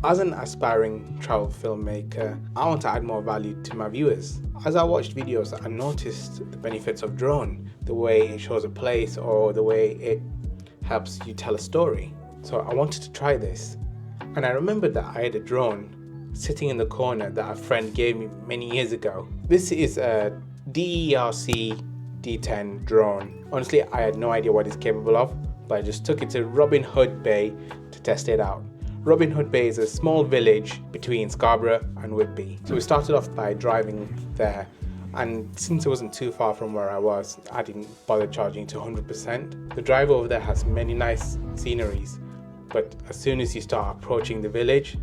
As an aspiring travel filmmaker, I want to add more value to my viewers. As I watched videos, I noticed the benefits of drone, the way it shows a place or the way it helps you tell a story. So I wanted to try this. And I remembered that I had a drone sitting in the corner that a friend gave me many years ago. This is a DERC D10 drone. Honestly, I had no idea what it's capable of, but I just took it to Robin Hood Bay to test it out. Robin Hood Bay is a small village between Scarborough and Whitby. So we started off by driving there, and since it wasn't too far from where I was, I didn't bother charging to 100%. The drive over there has many nice sceneries, but as soon as you start approaching the village,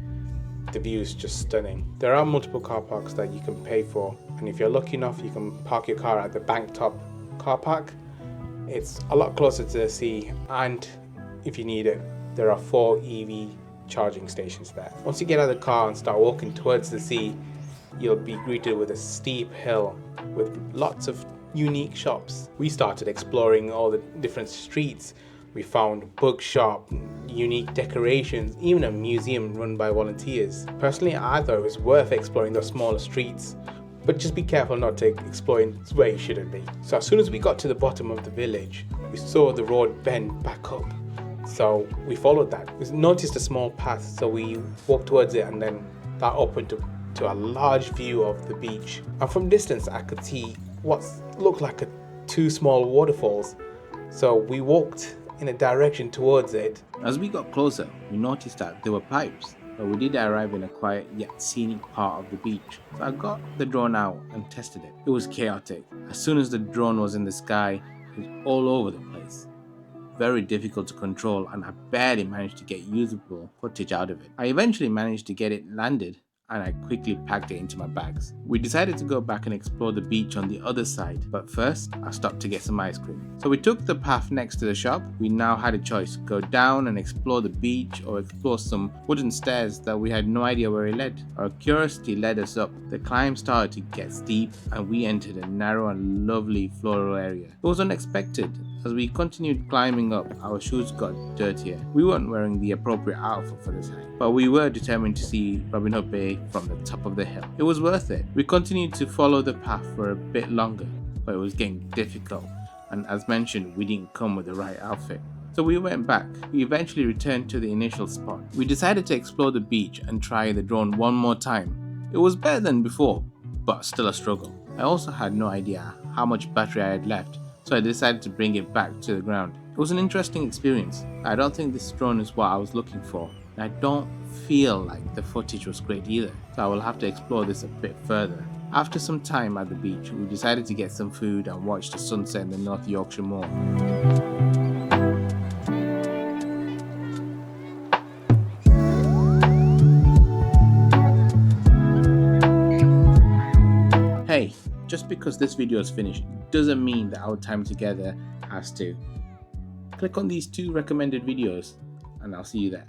the view is just stunning. There are multiple car parks that you can pay for, and if you're lucky enough, you can park your car at the bank top car park. It's a lot closer to the sea, and if you need it, there are 4 EV charging stations there. Once you get out of the car and start walking towards the sea, you'll be greeted with a steep hill with lots of unique shops. We started exploring all the different streets. We found a bookshop, unique decorations, even a museum run by volunteers. Personally, I thought it was worth exploring those smaller streets, but just be careful not to explore in where you shouldn't be. So as soon as we got to the bottom of the village, we saw the road bend back up. So we followed that. We noticed a small path, so we walked towards it, and then that opened to a large view of the beach. And from distance, I could see what looked like 2 small waterfalls. So we walked in a direction towards it. As we got closer, we noticed that there were pipes, but we did arrive in a quiet yet scenic part of the beach. So I got the drone out and tested it. It was chaotic. As soon as the drone was in the sky, it was all over the place. Very difficult to control, and I barely managed to get usable footage out of it. I eventually managed to get it landed, and I quickly packed it into my bags. We decided to go back and explore the beach on the other side, but first I stopped to get some ice cream. So we took the path next to the shop. We now had a choice: go down and explore the beach, or explore some wooden stairs that we had no idea where it led. Our curiosity led us up. The climb started to get steep, and we entered a narrow and lovely floral area. It was unexpected. As we continued climbing up, our shoes got dirtier. We weren't wearing the appropriate outfit for this hike, but we were determined to see Robin Hood Bay from the top of the hill. It was worth it. We continued to follow the path for a bit longer, but it was getting difficult, and as mentioned, we didn't come with the right outfit. So we went back. We eventually returned to the initial spot. We decided to explore the beach and try the drone one more time. It was better than before, but still a struggle. I also had no idea how much battery I had left, so I decided to bring it back to the ground. It was an interesting experience. I don't think this drone is what I was looking for, and I don't feel like the footage was great either, so I will have to explore this a bit further. After some time at the beach, we decided to get some food and watch the sunset in the North Yorkshire Moor. Hey, just because this video is finished doesn't mean that our time together has to. Click on these 2 recommended videos and I'll see you there.